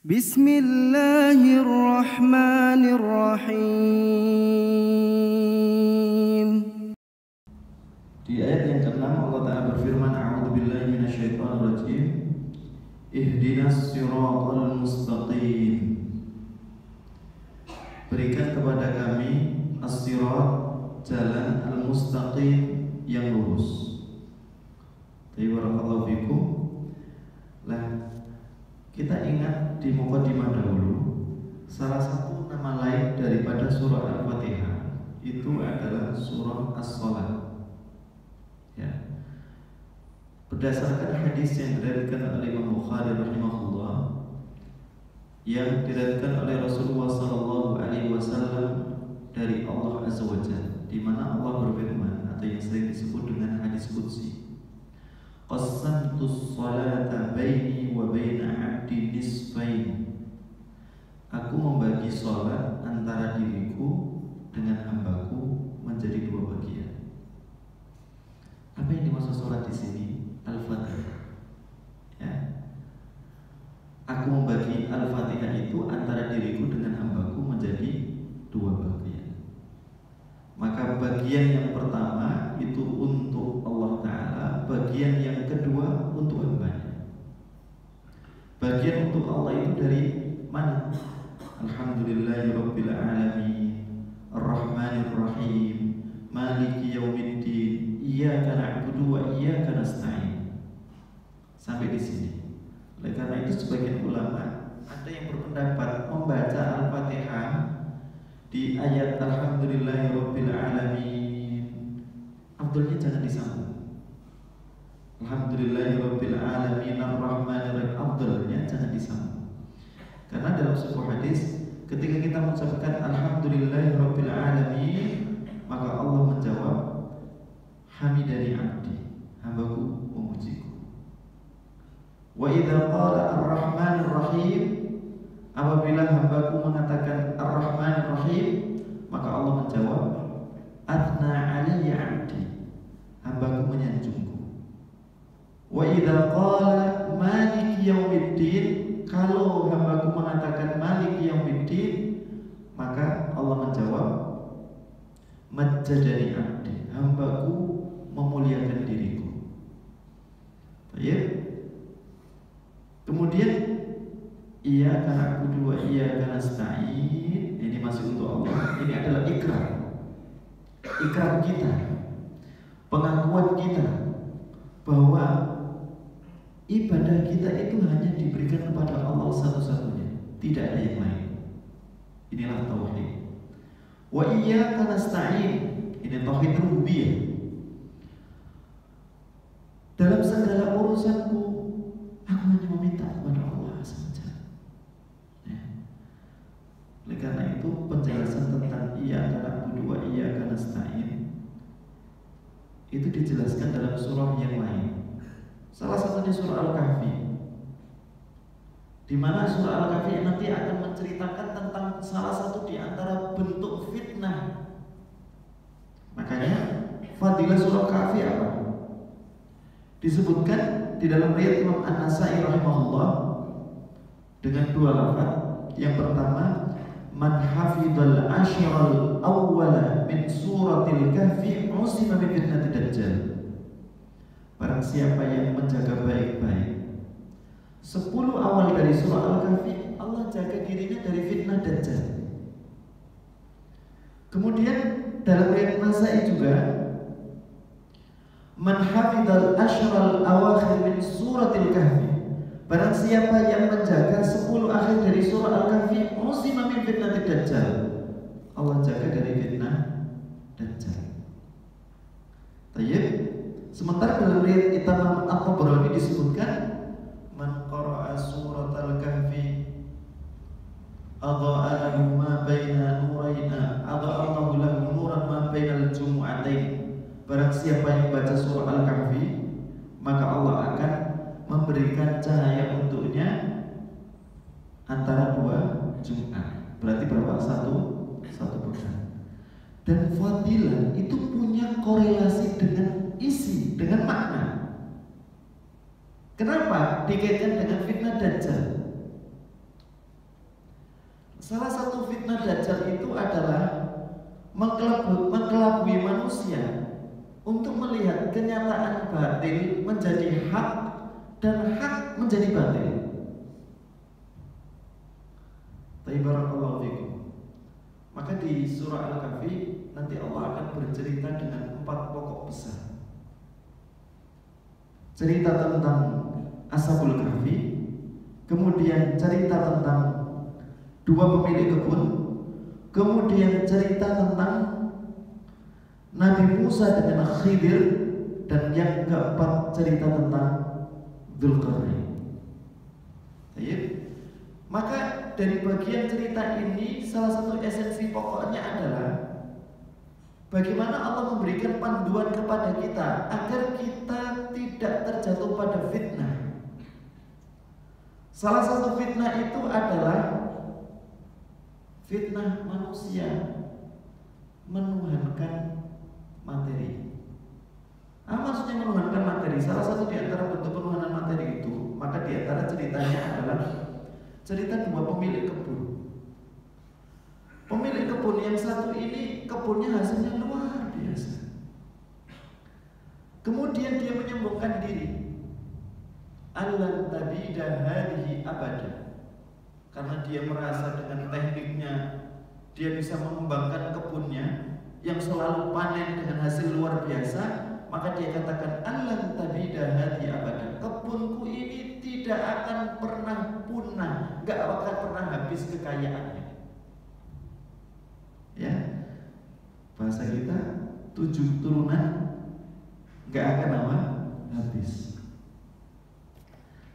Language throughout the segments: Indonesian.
Bismillahirrahmanirrahim. Di ayat yang ke-6 Allah Ta'ala berfirman, A'udzubillahi minasyaitonirrajim, Ihdinas siratal mustaqim. Berikan kepada kami as-sirat, jalan al-mustaqim yang lurus. Barakallahu fikum. Lah, kita ingat di mukadimah dahulu, salah satu nama lain daripada surah Al-Fatihah itu adalah surah As-Salat. Ya. Berdasarkan hadis yang diriwayatkan oleh Imam Bukhari rahimahullah, yang diriwayatkan oleh Rasulullah sallallahu alaihi wasallam dari Allah Azza wa Jalla, di mana Allah berfirman atau yang sering disebut dengan hadis qudsi, Qassamtus salata baini wa baina 'abdi nisfain. Aku membagi salat antara diriku dengan hambaku menjadi dua bagian. Apa yang dimaksud salat di sini? Al-Fatihah. Ya. Aku membagi Al-Fatihah itu antara diriku dengan hambaku menjadi dua bagian. Maka bagian yang pertama itu untuk Allah Ta'ala, bagian yang kedua untuk hambanya. Bagian untuk Allah itu dari mana? Alhamdulillahirabbil alamin, Ar-Rahmanir-Rahim, Maliki yaumiddin, Iyyaka na'budu wa iyyaka nasta'in. Sampai di sini. Oleh karena itu sebagian ulama ada yang berpendapat membaca Al-Fatihah di ayat Alhamdulillahirabbil alamin, afdalnya jangan disambung. Alhamdulillahirabbil alamin Ar-Rahmanir-Rahim, afdalnya jangan disambung. Karena dalam sebuah hadis, ketika kita mengucapkan Alhamdulillahirabbil alamin, maka Allah menjawab, Hamidani abdi, hambaku memujiku. Wa idza qala Ar-Rahmanir Rahim, apabila hambaku mengatakan Ar-Rahmanir Rahim, maka Allah menjawab, Athna alayya abdi, hambaku menyanjungku. Wa idza qala Maliki yaumiddin, kalau hambaku mengatakan Maliki yaumiddin, maka Allah menjawab, Majjadani abdi, hambaku memuliakan diriku. Baik. Kemudian Iyyaka na'budu wa iyyaka nasta'in, ini masih untuk Allah. Ini adalah ikrar. Ikrar kita, pengakuan kita bahwa ibadah kita itu hanya diberikan kepada Allah satu-satunya, tidak ada yang lain. Inilah tauhid. Wa iyyaka nasta'in, ini tauhid rububiyah. Dalam segala urusanku, aku hanya meminta kepada Allah saja. Ya. Oleh karena itu penjelasan tentang Iyyaka na'budu wa iyyaka nasta'in itu dijelaskan dalam surah yang lain. Salah satunya surah Al-Kahfi, di mana surah Al-Kahfi nanti akan menceritakan tentang salah satu di antara bentuk fitnah. Makanya fadilah surah Kahfi apa? Disebutkan di dalam riwayat Imam An-Nasa'i rahimahullah dengan dua lafaz. Yang pertama, man hafidhal ashral awwala min suratil kahfi usima min fitnatid dajjal. Barang siapa yang menjaga baik-baik 10 awal dari surah Al-Kahfi, Allah jaga dirinya dari fitnah dajjal. Kemudian dalam riwayat Nasa'i juga, man hafidhal ashral awakhir min suratil kahfi, barang siapa yang menjaga 10 akhir dari surah Al-Kahfi, usima min fitnatid dajjal, Allah jaga dari fitnah dajjal. Tayyib. Sementara dalam riwayat Imam At-Tabrani disebutkan, man qara'a suratal kahfi adha'a lahu ma baina nuraina, adha'a Allahu lahu nuran ma bainal jumu'atain. Barang siapa yang baca surah Al-Kahfi, maka Allah akan memberikan cahaya untuknya antara dua Jumat. Berarti berapa? Satu pekan. Dan fadilah itu punya korelasi dengan isi, dengan makna. Kenapa dikaitkan dengan fitnah dajjal? salah satu fitnah Dajjal itu adalah mengelabui manusia untuk melihat kenyataan batil menjadi hak dan hak menjadi batil. Barakallahu fikum. Maka di surah Al-Kahfi nanti Allah akan bercerita dengan 4 pokok besar. Cerita tentang Ashabul Kahfi, kemudian cerita tentang 2 pemilik kebun, kemudian cerita tentang Nabi Musa dengan Khidir, dan yang keempat cerita tentang Dzulqarnain. Baik. Maka dari bagian cerita ini salah satu esensi pokoknya adalah bagaimana Allah memberikan panduan kepada kita agar kita tidak terjatuh pada fitnah. Salah satu fitnah itu adalah fitnah manusia menuhankan materi. Apa maksudnya menuhankan materi? Salah satu di antara bentuk penuhanan materi itu, maka di antara ceritanya adalah cerita 2 pemilik kebun. Pemilik kebun yang satu ini kebunnya hasilnya luar biasa. Kemudian dia menyombongkan diri, Allan tabida hadhihi abada. Karena dia merasa dengan tekniknya dia bisa mengembangkan kebunnya yang selalu panen dengan hasil luar biasa, maka dia katakan Allan tabida hadhihi abada. Kebunku ini tidak akan pernah punah, enggak akan pernah habis kekayaannya. Ya, bahasa kita 7 turunan enggak akan apa? Habis.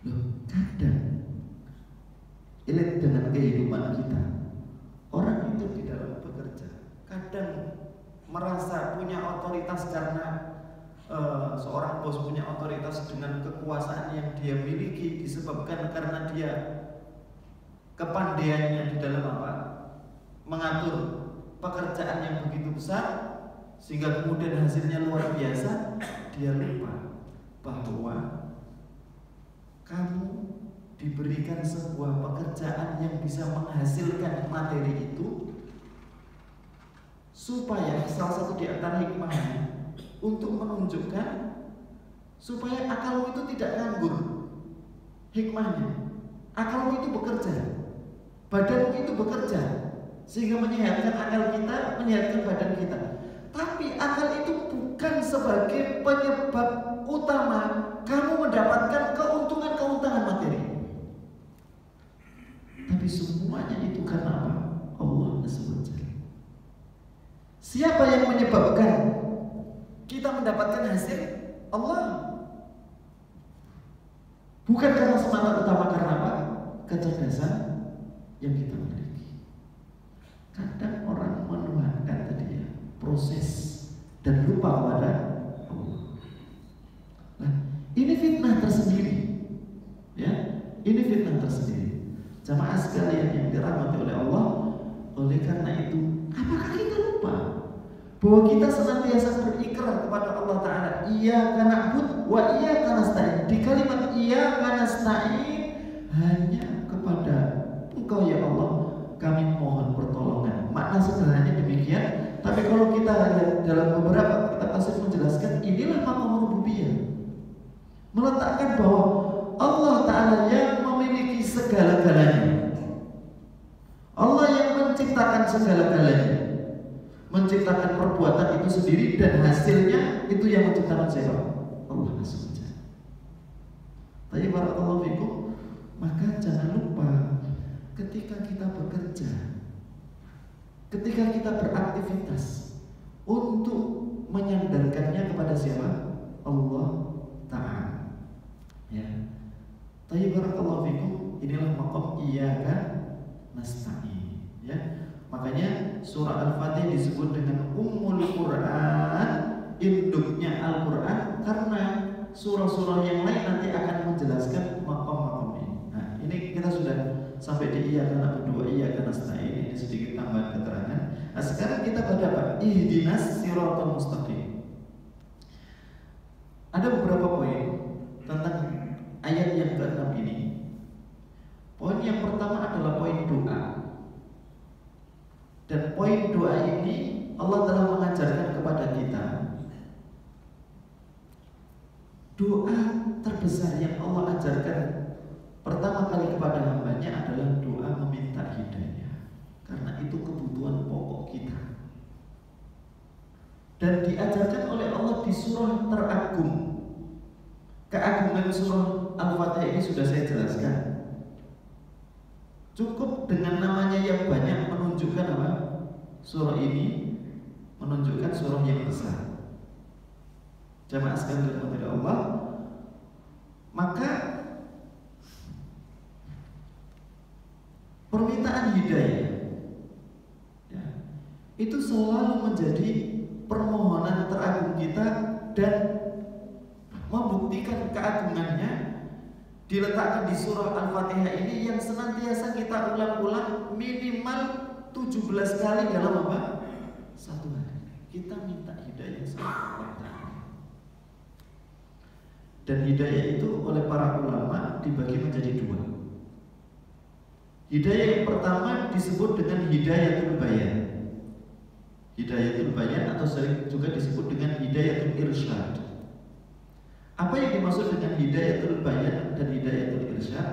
Loh, kadang ilit dengan kehidupan kita, orang itu di dalam bekerja kadang merasa punya otoritas karena seorang bos punya otoritas dengan kekuasaan yang dia miliki disebabkan karena dia kepandaiannya di dalam apa? Mengatur pekerjaan yang begitu besar sehingga kemudian hasilnya luar biasa. Dia lupa bahwa kamu diberikan sebuah pekerjaan yang bisa menghasilkan materi itu supaya salah satu di antara hikmahnya untuk menunjukkan supaya akalmu itu tidak nganggur. Hikmahnya, akalmu itu bekerja, badanmu itu bekerja, sehingga menyehatkan akal kita, menyehatkan badan kita. Tapi akal itu bukan sebagai penyebab utama kamu mendapatkan keuntungan materi. Tapi semuanya itu karena apa? Allah SWT. Siapa yang menyebabkan kita mendapatkan hasil? Allah. Bukan karena semata-mata karena apa? Kecerdasan yang kita miliki. Kadang orang menuhankan tadi ya, proses dan lupa kepada Allah. Nah, ini fitnah tersendiri. Ya, ini fitnah tersendiri. Jamaah sekalian yang dirahmati oleh Allah, oleh karena itu, apakah kita lupa bahwa kita senantiasa berikrar kepada Allah Ta'ala, Iyyaka na'budu wa iyyaka nasta'in. Di kalimat Iyyaka nasta'in, hanya kepada Engkau ya Allah kami mohon pertolongan. Makna sederhananya demikian. Tapi kalau kita lihat dalam beberapa kitab tafsir menjelaskan, inilah maqam rububiyah, meletakkan bahwa Allah Ta'ala yang memiliki segala-galanya, Allah yang menciptakan segala-galanya, menciptakan perbuatan itu sendiri dan hasilnya itu yang menciptakan siapa? Allah SWT. Tapi barakallahu fikum, maka jangan lupa ketika kita bekerja, ketika kita beraktivitas untuk menyandarkannya kepada siapa? Allah Ta'ala. Ya. Tapi barakallahu fikum, inilah maqam iyyaka nasta'in. Ya. Makanya surah Al-Fatihah disebut dengan Ummul Quran, induknya Al-Quran, karena surah-surah yang lain nanti akan menjelaskan maqam-maqam ini. Nah, ini kita sudah sampai di iyyaka na'budu wa iyyaka nasta'in. Ini sedikit tambahan keterangan. Nah, sekarang kita pada apa? Ihdinas siratal mustaqim. Ada beberapa poin tentang ayat yang ke-6 ini. Poin yang pertama adalah poin doa. Dan poin doa ini Allah telah mengajarkan kepada kita. Doa terbesar yang Allah ajarkan pertama kali kepada hambanya adalah doa meminta hidayah, karena itu kebutuhan pokok kita. Dan diajarkan oleh Allah di surah teragung. Keagungan surah Al-Fatihah ini sudah saya jelaskan. Cukup dengan namanya yang banyak menunjukkan apa? Surah ini menunjukkan surah yang besar. Jamaah sekalian dirahmati Allah, maka permintaan hidayah ya, itu selalu menjadi permohonan teragung kita, dan membuktikan keagungannya diletakkan di surah Al-Fatihah ini yang senantiasa kita ulang-ulang minimal 17 kali dalam apa? Satu hari. Kita minta hidayah sama Allah Ta'ala. Dan hidayah itu oleh para ulama dibagi menjadi dua. Hidayah yang pertama disebut dengan hidayatul bayan. Hidayatul bayan atau sering juga disebut dengan hidayatul irsyad. Apa yang dimaksud dengan hidayatul bayan dan hidayatul irsyad?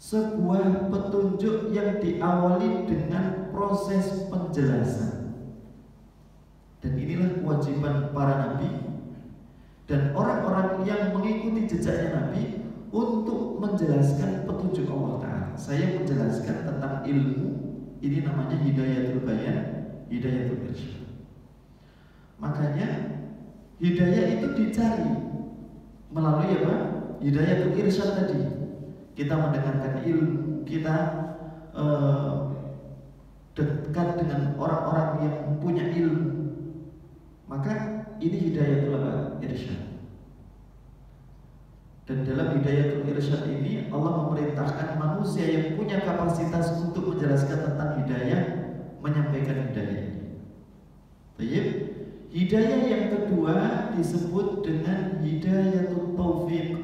Sebuah petunjuk yang diawali dengan proses penjelasan. Dan inilah kewajiban para nabi dan orang-orang yang mengikuti jejaknya nabi untuk menjelaskan petunjuk Allah Ta'ala. Saya menjelaskan tentang ilmu, ini namanya hidayatul bayan, hidayatul irsyad. Makanya hidayah itu dicari melalui apa? Hidayatul irsyad tadi. Kita mendengarkan ilmu, kita dekat dengan orang-orang yang punya ilmu. Maka ini hidayatul irsyad. Dan dalam hidayatul irsyad ini Allah memerintahkan manusia yang punya kapasitas untuk menjelaskan tentang hidayah, menyampaikan hidayah ini. Baik. Hidayah yang kedua disebut dengan hidayatul taufiq.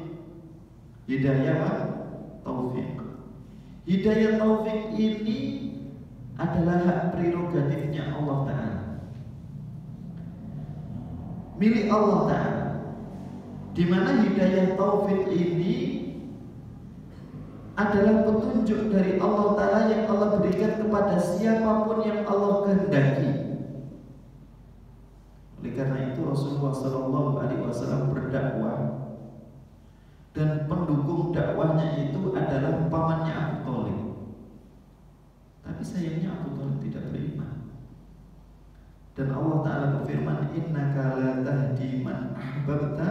Hidayah apa? Taufik. Hidayah taufik ini adalah hak prerogatifnya Allah Ta'ala, milik Allah Ta'ala, di mana hidayah taufik ini adalah petunjuk dari Allah Ta'ala yang Allah berikan kepada siapapun yang Allah kehendaki. Oleh karena itu Rasulullah SAW berdakwah, dan pendukung dakwahnya itu adalah pamannya Abu Thalib. Tapi sayangnya Abu Thalib tidak beriman. Dan Allah Ta'ala berfirman, innaka la tahdi man ahbabta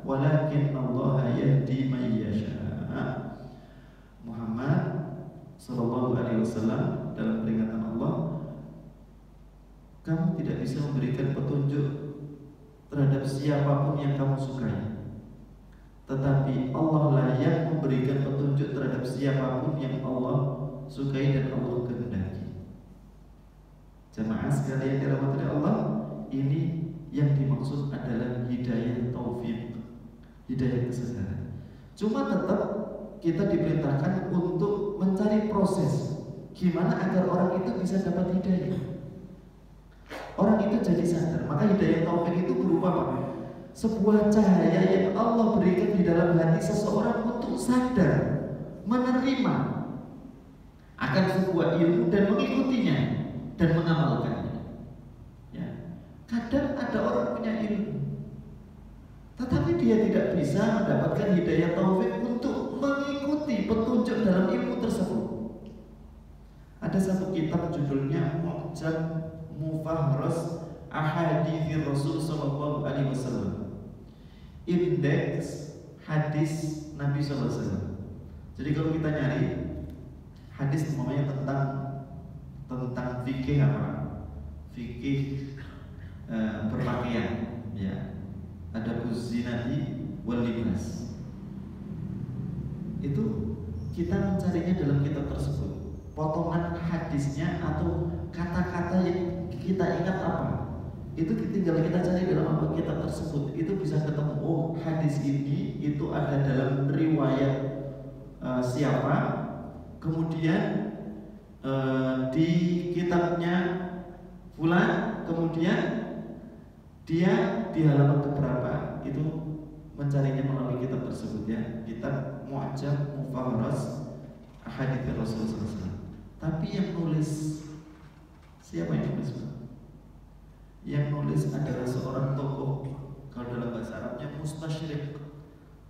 walakin Allah yahdi man yasha. Muhammad sallallahu alaihi wasallam dalam peringatan Allah, kamu tidak bisa memberikan petunjuk terhadap siapapun yang kamu sukai, tetapi Allah lah yang memberikan petunjuk terhadap siapapun yang Allah sukai dan Allah kehendaki. Jamaah sekalian dirahmati Allah, ini yang dimaksud adalah hidayah taufik, hidayah kesadaran. Cuma tetap kita diperintahkan untuk mencari proses gimana agar orang itu bisa dapat hidayah, orang itu jadi sadar. Maka hidayah taufik itu berupa apa? Sebuah cahaya yang Allah berikan di dalam hati seseorang untuk sadar, menerima akan sebuah ilmu dan mengikutinya dan mengamalkannya. Ya. Kadang ada orang punya ilmu, tetapi dia tidak bisa mendapatkan hidayah taufik untuk mengikuti petunjuk dalam ilmu tersebut. Ada satu kitab judulnya Mu'jam Mufahras Ahadits Rasul Sallallahu Alaihi Wasallam, indeks hadis Nabi Sallallahu Alaihi Wasallam. Jadi kalau kita nyari hadis umpamanya tentang fikih apa? Fikih berpakaian, ya. Ada zinati wal libas. Itu kita mencarinya dalam kitab tersebut. Potongan hadisnya atau kata-kata yang kita ingat apa? Itu tinggal kita cari dalam apa kitab tersebut. Itu bisa ketemu, oh hadis ini itu ada dalam riwayat siapa, kemudian di kitabnya fulan, kemudian dia di halaman keberapa itu mencarinya melalui kitab tersebut ya, kitab Mu'jam Mufaharas Ahadits Rasulullah SAW. Tapi yang nulis siapa yang nulis? Yang nulis adalah seorang tokoh, kalau dalam bahasa Arabnya mustasyrik,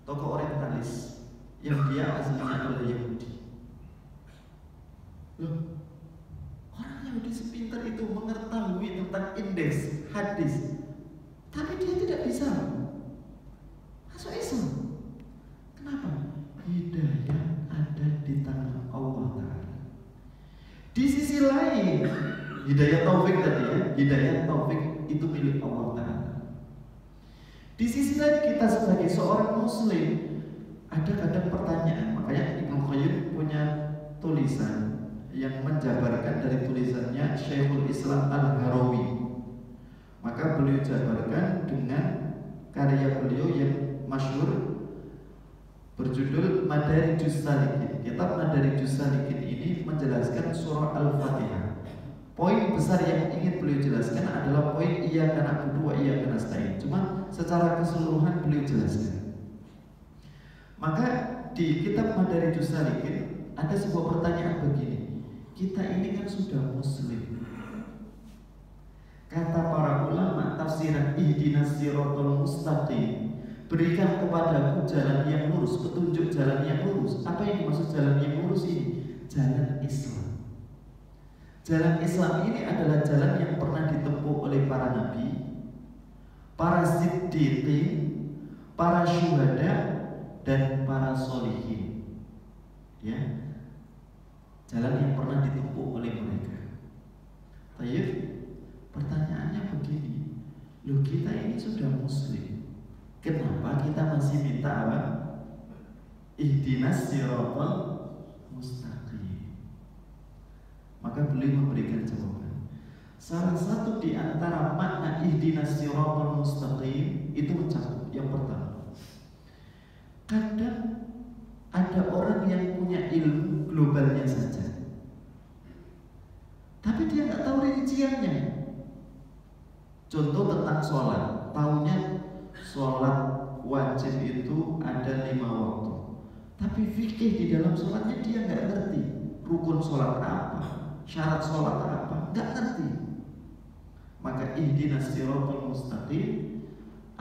tokoh orientalis yang dia aslinya adalah Yahudi. Loh, orang Yahudi sepintar itu mengetahui tentang indeks hadis, tapi dia tidak bisa masuk Islam. Kenapa? Hidayah ada di tangan Allah Ta'ala. Di sisi lain, hidayah taufik tadi ya, hidayah taufik itu milik Allah Ta'ala. Di sisi lain kita sebagai seorang muslim ada kadang pertanyaan. Makanya Ibnu Qayyim punya tulisan yang menjabarkan dari tulisannya Syekhul Islam Al-Harawi. Maka beliau jabarkan dengan karya beliau yang masyhur berjudul Madarijus Salikin. Kitab Madarijus Salikin ini menjelaskan surah Al-Fatihah. Poin besar yang ingin beliau jelaskan adalah poin iyyaka na'budu wa iyyaka nasta'in. Cuma secara keseluruhan beliau jelaskan. Maka di kitab Madarijus Salikin ada sebuah pertanyaan begini. Kita ini kan sudah muslim. Kata para ulama tafsiran ihdinas siratal mustaqim, berikan kepadaku jalan yang lurus, petunjuk jalan yang lurus. Apa yang dimaksud jalan yang lurus ini? Jalan Islam. Jalan Islam ini adalah jalan yang pernah ditempuh oleh para nabi, para siddiqin, para syuhada, dan para sholihin. Ya, jalan yang pernah ditempuh oleh mereka. Tayyib, pertanyaannya begini, loh kita ini sudah muslim, kenapa kita masih minta apa? Ihdinas siratal mustaqim. Maka beliau memberikan jawaban. Salah satu di antara makna ihdinas siratal mustaqim itu mencakup yang pertama. Kadang ada orang yang punya ilmu globalnya saja, tapi dia nggak tahu rinciannya. Contoh tentang sholat, tahunya sholat wajib itu ada 5 waktu, tapi fikih di dalam sholatnya dia nggak ngerti. Rukun sholat apa, syarat sholat apa, nggak ngerti. Maka ihdinas siratal mustaqim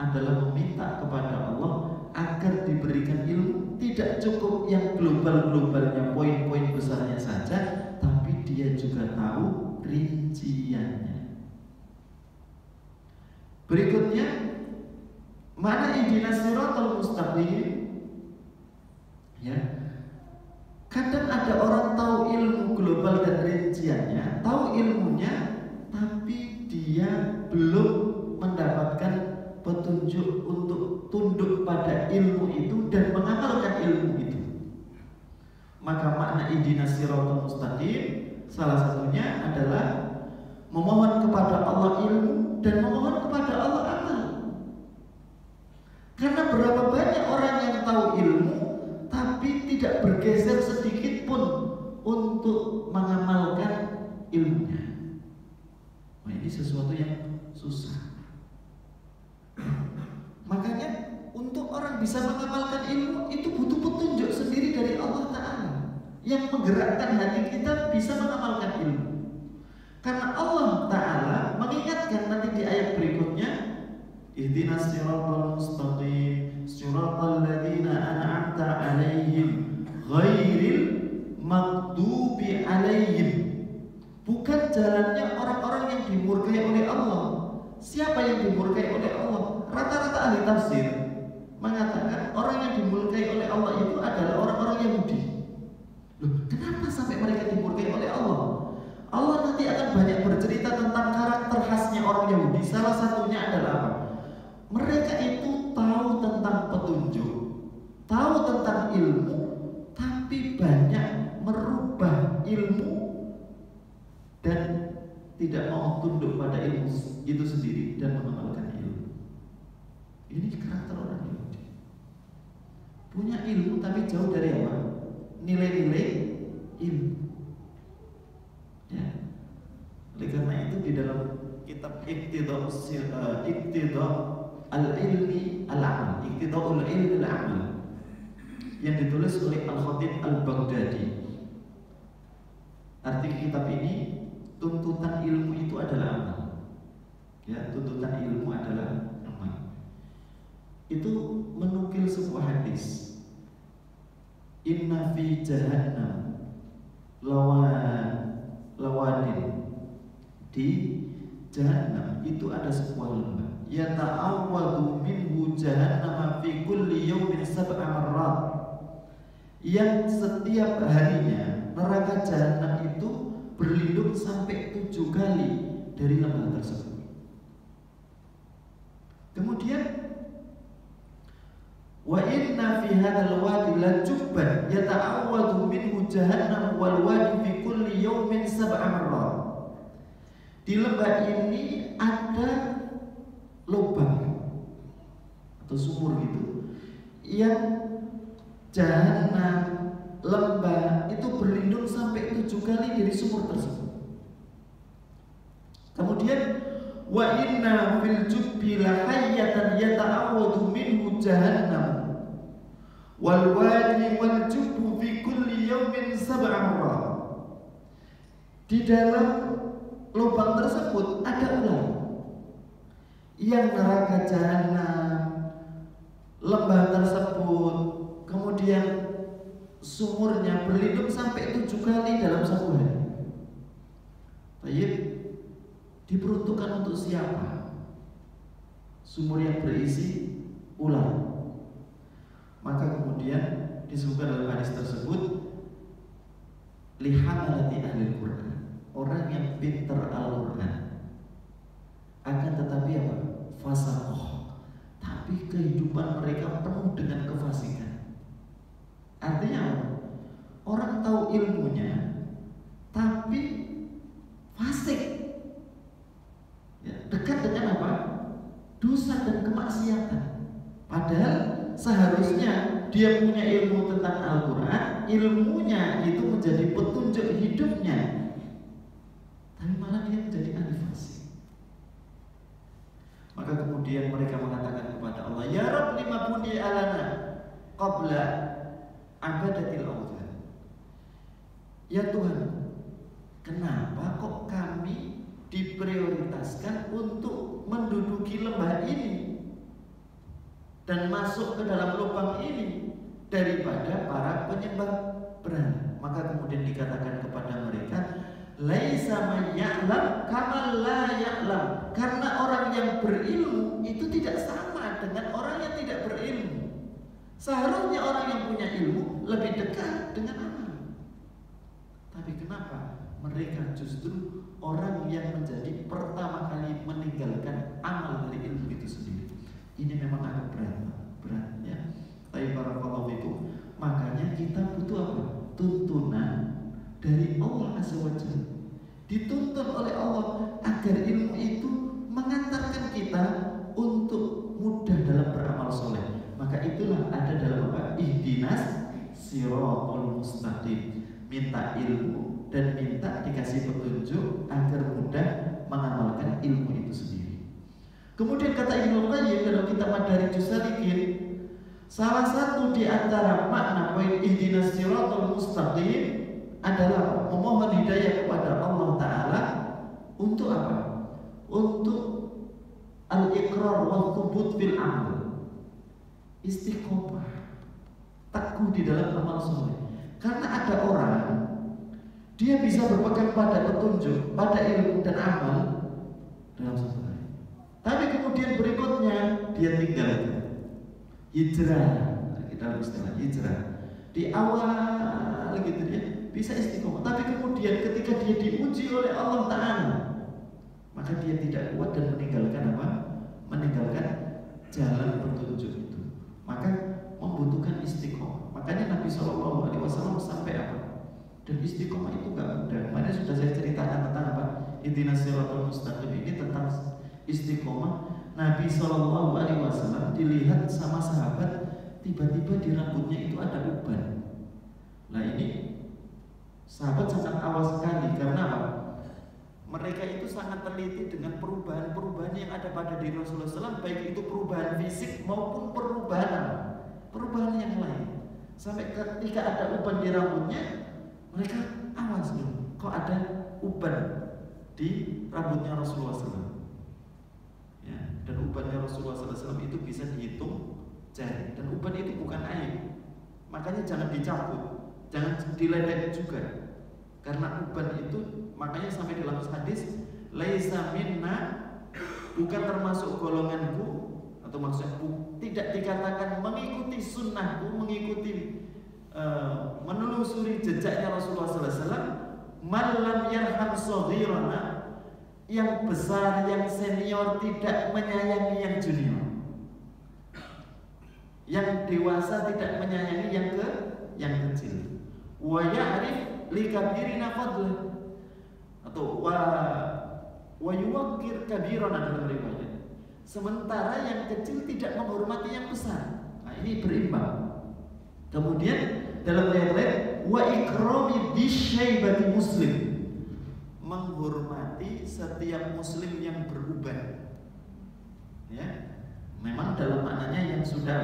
adalah meminta kepada Allah agar diberikan ilmu. Tidak cukup yang global-globalnya, poin-poin besarnya saja, tapi dia juga tahu rinciannya. Berikutnya, mana ihdinas siratal mustaqim? Ya, kadang ada orang tahu ilmu global dan rinciannya, tahu ilmunya, tapi dia belum mendapatkan petunjuk untuk tunduk pada ilmu itu dan mengamalkan ilmu itu. Maka makna ihdinas siratal mustaqim salah satunya adalah memohon kepada Allah ilmu dan memohon kepada Allah amal. Karena berapa banyak orang yang tahu ilmu tapi tidak bergeser sedikit pun untuk mengamalkan ilmunya. Nah, ini sesuatu yang susah. Makanya untuk orang bisa mengamalkan ilmu itu butuh petunjuk sendiri dari Allah Ta'ala yang menggerakkan hati kita bisa mengamalkan ilmu. Karena Allah Ta'ala mengingatkan nanti di ayat berikutnya, ihdinas siratal mustaqim siratal ladzina an'amta 'alaihim ghairil maghdubi 'alaihim. Bukan jalannya orang-orang yang dimurkai oleh Allah. Siapa yang dimurkai oleh Allah? Rata-rata ahli tafsir mengatakan orang yang dimurkai oleh Allah itu adalah orang-orang Yahudi. Loh, kenapa sampai mereka dimurkai oleh Allah? Allah nanti akan banyak bercerita tentang karakter khasnya orang Yahudi. Salah satunya adalah apa? Mereka itu tahu tentang petunjuk, tahu tentang ilmu, tapi banyak merubah ilmu dan tidak mau tunduk pada ilmu itu sendiri dan mengamalkan ilmu. Ini karakter orang Yahudi. Punya ilmu tapi jauh dari apa? Nilai-nilai ilmu. dalam kitab Iqtida al-ilmi al-amal, Iqtida'ul ilmi al-amal, yang ditulis oleh Al-Khatib Al-Baghdadi. Arti kitab ini, tuntutan ilmu itu adalah amal. Ya, tuntutan ilmu adalah amal. Itu menukil sebuah hadis. Inna fi jahannam lawadin. Di jahannam itu ada sebuah lembah. Yata'awwadu minhu jahannam fi kulli yawmin sab'a marrat. Yang setiap harinya neraka jahanam itu berlindung sampai 7 kali dari lembah tersebut. Kemudian wa inna fi hadzal wadi la jubban yata'awwadu minhu jahannam wal wadi fi kulli yawmin sab'a marrat. Di lembah ini ada lubang atau sumur gitu yang jahanam lembah itu berlindung sampai 7 kali dari sumur tersebut. Kemudian wa inna fil jubbi la hayyatan yata'awwadu minhu jahannam wal wadi wal jubbu fi kulli yawmin sab'a marrat. Di dalam lubang tersebut ada ular yang neraka jahanam, lembah tersebut, kemudian sumurnya berlindung sampai 7 kali dalam satu hari. Baik, diperuntukkan untuk siapa? Sumur yang berisi ular. Maka kemudian disebutkan dalam hadis tersebut lihamalati ahli Quran, orang yang pintar Al-Quran. Akan tetapi apa? Fasaqah, tapi kehidupan mereka penuh dengan kefasikan. Artinya apa? Orang tahu ilmunya tapi fasik, ya, dekat dengan apa? Dosa dan kemaksiatan. Padahal seharusnya dia punya ilmu tentang Al-Quran, ilmunya itu menjadi petunjuk hidupnya, tapi malah dia menjadi ahli fasik. Maka kemudian mereka mengatakan kepada Allah, ya Rabb, lima buni alana qabla abadatil awthan. Ya Tuhan, kenapa kok kami diprioritaskan untuk menduduki lembah ini dan masuk ke dalam lubang ini daripada para penyembah berhala? Maka kemudian dikatakan kepada mereka, laisa man ya'lam kama la ya'lam. Karena orang yang berilmu itu tidak sama dengan orang yang tidak berilmu. Seharusnya orang yang punya ilmu lebih dekat dengan amal. Tapi kenapa mereka justru orang yang menjadi pertama kali meninggalkan amal dari ilmu itu sendiri? Ini memang agak berat ya. Tapi barakallahu fikum, makanya kita butuh apa? Tuntunan dari Allah Azza wa Jalla. Dituntun oleh Allah agar ilmu itu mengantarkan kita untuk mudah dalam beramal soleh. Maka itulah ada dalam apa? Ihdinas siratal mustaqim. Minta ilmu dan minta dikasih petunjuk agar mudah mengamalkan ilmu itu sendiri. Kemudian kata Ibnu Qayyim dalam kitab Madarijus Salikin, salah satu di antara makna poin ihdinas siratal mustaqim adalah memohon hidayah kepada Allah Ta'ala untuk apa? Untuk al-iqrar wa thubut fil amal, istiqomah, teguh di dalam amal soleh. Karena ada orang, dia bisa berpegang pada petunjuk, pada ilmu dan amal dalam satu hari, tapi kemudian berikutnya dia tinggalkan. Hijrah, kita harus istilah hijrah. Di awal gitu dia bisa istiqomah, tapi kemudian ketika dia diuji oleh Allah Ta'ala, maka dia tidak kuat dan meninggalkan apa? Meninggalkan jalan petunjuk itu. Maka membutuhkan istiqomah. Makanya Nabi SAW sampai apa? Dan istiqomah itu gak mudah. Kemarin sudah saya ceritakan tentang apa? Ihdinas siratal mustaqim ini tentang istiqomah. Nabi SAW dilihat sama sahabat, tiba-tiba di rambutnya itu ada uban. Nah ini sahabat sangat awal sekali. Karena apa? mereka itu sangat teliti dengan perubahan-perubahan yang ada pada diri Rasulullah SAW, baik itu perubahan fisik maupun perubahan yang lain. Sampai ketika ada uban di rambutnya, mereka awas loh, kok ada uban di rambutnya Rasulullah SAW. Ya, dan ubannya Rasulullah SAW itu bisa dihitung jari, dan uban itu bukan aib, makanya jangan dicabut, jangan diledek juga, karena uban itu makanya sampai dalam hadis laisa minna, bukan termasuk golonganku, atau maksudnya tidak dikatakan mengikuti sunnahku, mengikuti menelusuri jejaknya Rasulullah SAW, malam yarham shaghirana, yang besar, yang senior tidak menyayangi yang junior, yang dewasa tidak menyayangi yang kecil. Wa ya'rif li kabirina fadlah, atau wa yuwaqqir kabirana dalam riwayat. Sementara yang kecil tidak menghormati yang besar. Nah, ini berimbang. Kemudian dalam riwayat lain, wa ikrami bisyaibati muslim, menghormati setiap muslim yang beruban. Ya, memang dalam maknanya yang sudah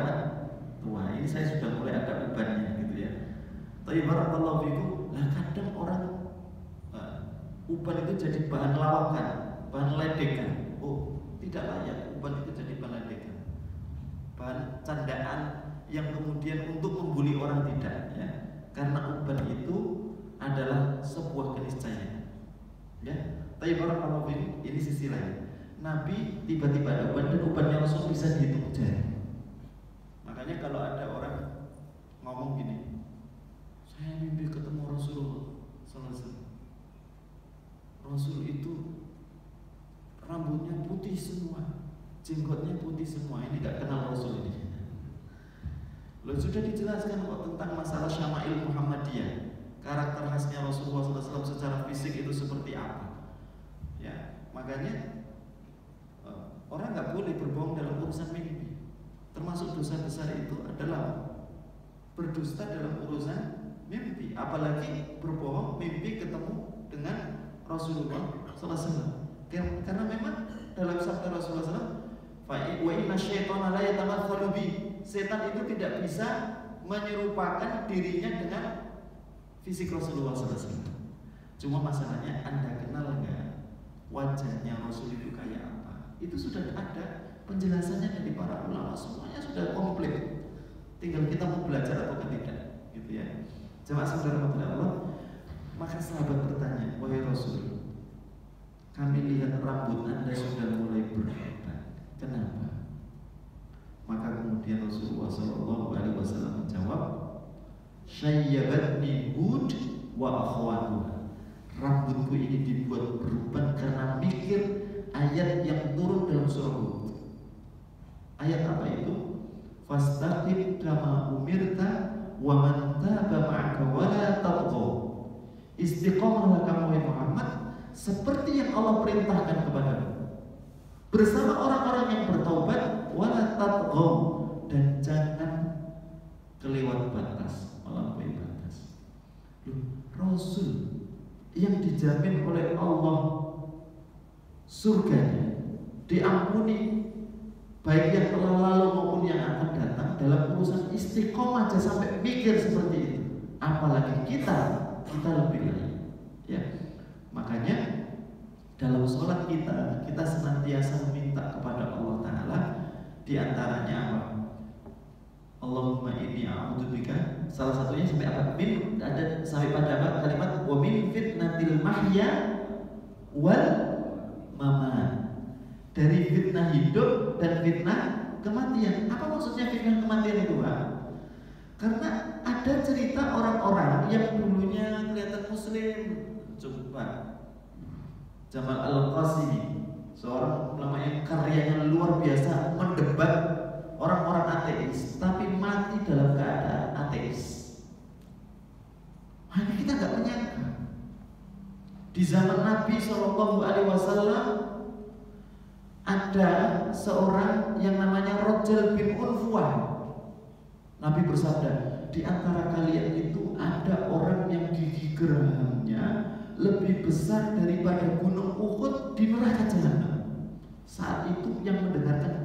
tua. Ini saya sudah mulai ada ubannya gitu ya. Tapi barakallahu fikum, lah kadang orang uban itu jadi bahan lawakan, bahan ledekan. Oh, tidak layak uban itu jadi bahan ledekan, bahan candaan yang kemudian untuk membuli orang, tidak ya. Karena uban itu adalah sebuah keniscayaan. Ya, tapi barakallahu fikum, ini sisi lain. Nabi tiba-tiba ada uban, dan ubannya Rasul bisa dihitung jari. Makanya kalau ada orang ngomong gini, saya mimpi ketemu Rasulullah SAW. Rasul itu rambutnya putih semua, jenggotnya putih semua. Ini gak kenal Rasul ini. Loh, sudah dijelaskan kok tentang masalah syama'il Muhammadiyah, karakter khasnya Rasulullah SAW secara fisik itu seperti apa. Ya, makanya orang nggak boleh berbohong dalam urusan mimpi. Termasuk dosa besar itu adalah berdusta dalam urusan mimpi, apalagi berbohong mimpi ketemu dengan Rasulullah SAW. Karena memang dalam sabda Rasulullah SAW, wa inna syaitana la yatamatsalu bi, setan itu tidak bisa menyerupakan dirinya dengan fisik Rasulullah SAW. Cuma masalahnya, Anda kenal nggak wajahnya Rasul itu kayak apa? Itu sudah ada penjelasannya dari para ulama, semuanya sudah komplit. Tinggal kita mau belajar atau tidak, gitu ya. Jemaah saudara Allah, maka sahabat bertanya, wahai Rasul, kami lihat rambut Anda sudah mulai beruban, kenapa? Maka kemudian Rasulullah SAW menjawab, syayyabatni Hud wa akhwatuha, rambutku ini dibuat beruban karena mikir ayat yang turun dalam surah Hud. Ayat apa itu? Fastaqim kama umirta wa man taba ma'aka wa la tatghaw. Istiqomahlah kamu wahai Muhammad seperti yang Allah perintahkan kepadamu, bersama orang-orang yang bertaubat, wa la tatghaw, dan jangan kelewat batas, melampaui batas. Loh, Rasul yang dijamin oleh Allah surganya, diampuni baik yang telah lalu maupun yang akan datang, dalam urusan istiqomah aja sampai mikir seperti itu, apalagi kita lebih lain ya. Makanya dalam sholat kita senantiasa meminta kepada Allah Ta'ala, diantaranya apa? Allahumma inni a'udzubika, salah satunya sampai apa? Ada sampai pada apa? Kalimat wa min fitnatil mahya wal mamat, dari fitnah hidup dan fitnah kematian. Apa maksudnya fitnah kematian itu, Pak? Karena ada cerita orang-orang yang dulunya kelihatan muslim. Coba Jamal Al-Qasimi, seorang ulama yang karyanya luar biasa, mendebat orang-orang ateis, tapi mati dalam keadaan ateis. Hanya kita nggak menyangka di zaman Nabi SAW ada seorang yang namanya Rajal bin Unfuah. Nabi bersabda, di antara kalian itu ada orang yang gigi gerahamnya lebih besar daripada gunung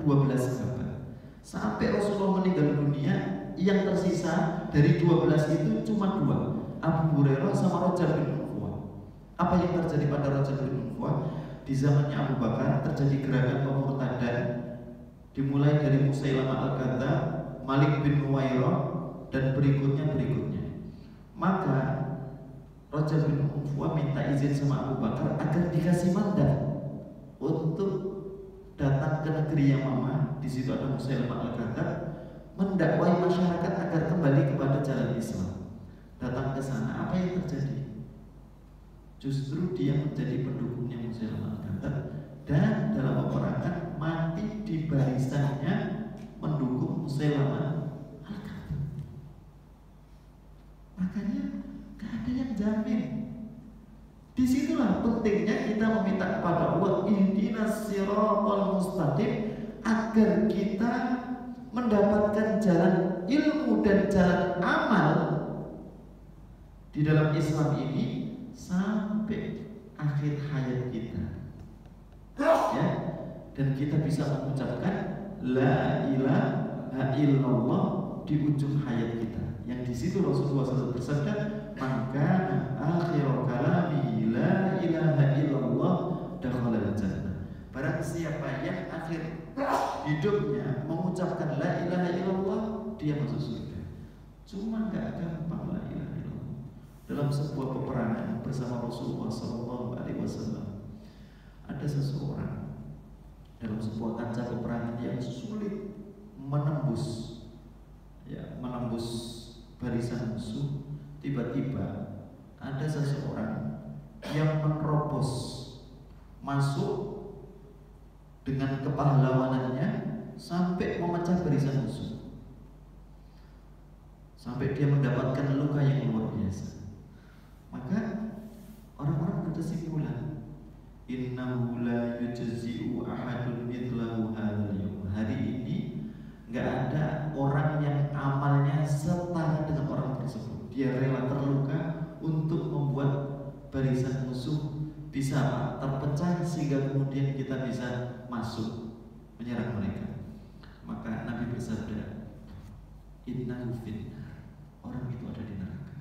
12 sahabat. Sampai Rasulullah meninggal dunia, yang tersisa dari 12 itu cuma 2, Abu Hurairah sama Rojar bin Unfuah. Apa yang terjadi pada Rojar bin Unfuah? Di zamannya Abu Bakar terjadi gerakan pemurtadan, dimulai dari Musailamah al-Kadzdzab, Malik bin Nuwairah, dan berikutnya. Maka Rojar bin Unfuah minta izin sama Abu Bakar agar dikasih mandat untuk datang ke negeri Yamamah. Di situ ada Musailamah al-Kadzdzab, mendakwai masyarakat agar kembali kepada jalan Islam. Datang ke sana, apa yang terjadi? Justru dia menjadi pendukungnya Musailamah al-Kadzdzab, dan dalam peperangan mati di barisannya mendukung Musailamah al-Kadzdzab. Makanya gak ada yang jamin. Disitulah pentingnya kita meminta kepada Allah, ihdinas siratal mustaqim, agar kita mendapatkan jalan ilmu dan jalan amal di dalam Islam ini sampai akhir hayat kita, ya. Dan kita bisa mengucapkan la ilaha illallah di ujung hayat kita. Yang di situ Rasulullah SAW bersabda, maka akhir kalami la ilaha illallah dakhalal jannah. Barang siapa yang akhir hidupnya mengucapkan la ilaha illallah, dia masuk surga. Cuma gak gampang la ilaha illallah. Dalam sebuah peperangan bersama Rasulullah SAW, ada seseorang dalam sebuah kancah peperangan yang sulit menembus barisan musuh. Tiba-tiba ada seseorang yang menerobos masuk dengan kepahlawanannya sampai memecah barisan musuh, sampai dia mendapatkan luka yang luar biasa. Maka orang-orang berkesimpulan, innahu la yujzi'u ahadun mithlahu hadzal yawm. Hari ini nggak ada orang yang amalnya setara dengan orang tersebut. Dia rela terluka untuk membuat barisan musuh bisa terpecah sehingga kemudian kita bisa masuk menyerang mereka. Maka Nabi bersabda, innahu finnar, orang itu ada di neraka.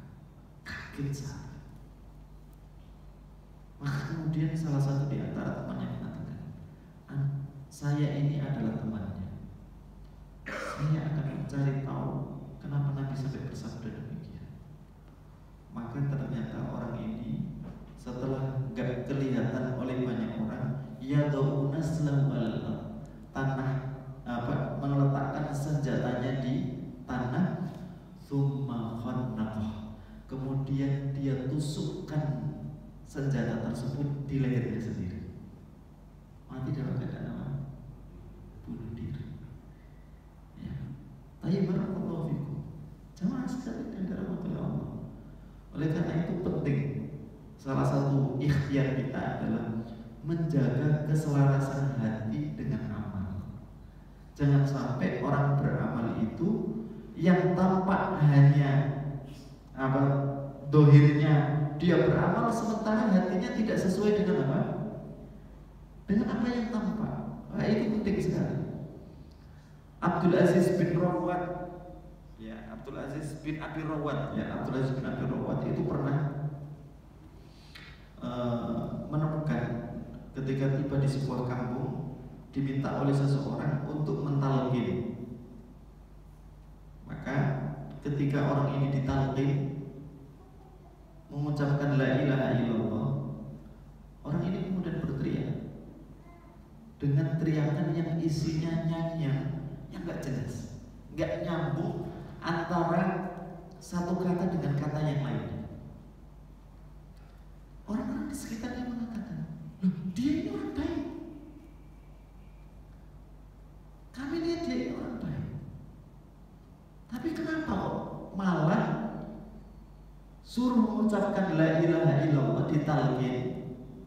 Kaget sahabat. Maka kemudian salah satu di antara temannya mengatakan, saya ini adalah temannya. Saya akan mencari tahu kenapa Nabi sampai bersabda demikian. Maka ternyata orang ini setelah gak kelihatan oleh banyak orang, yad'u naslahu al tanah, meletakkan senjatanya di tanah, tsumma khannaqah, kemudian dia tusukkan senjata tersebut di lehernya sendiri. Mati dalam keadaan apa? Bunuh diri. Ya. Tayyib barakallahu fikum. Jamaah sekalian yang dirahmati Allah. Oleh karena itu penting, salah satu ikhtiar kita adalah menjaga keselarasan hati dengan amal. Jangan sampai orang beramal itu yang tampak hanya dohirnya dia beramal, sementara hatinya tidak sesuai dengan apa? Dengan apa yang tampak. Nah, itu penting sekali. Abdul Aziz bin Rawat, Abdul Aziz bin Abi Rawat itu pernah menemukan ketika tiba di sebuah kampung, diminta oleh seseorang untuk mentalqin. Maka ketika orang ini ditalqin mengucapkan la ilaha illallah, orang ini kemudian berteriak dengan teriakan yang isinya nyanyian yang gak jelas, gak nyambung antara satu kata dengan kata yang lainnya. Orang-orang di sekitarnya mengatakan, loh, dia ini orang baik, kami lihat dia ini orang baik, tapi kenapa kok malah suruh mengucapkan la ilaha illallah, ditalqin,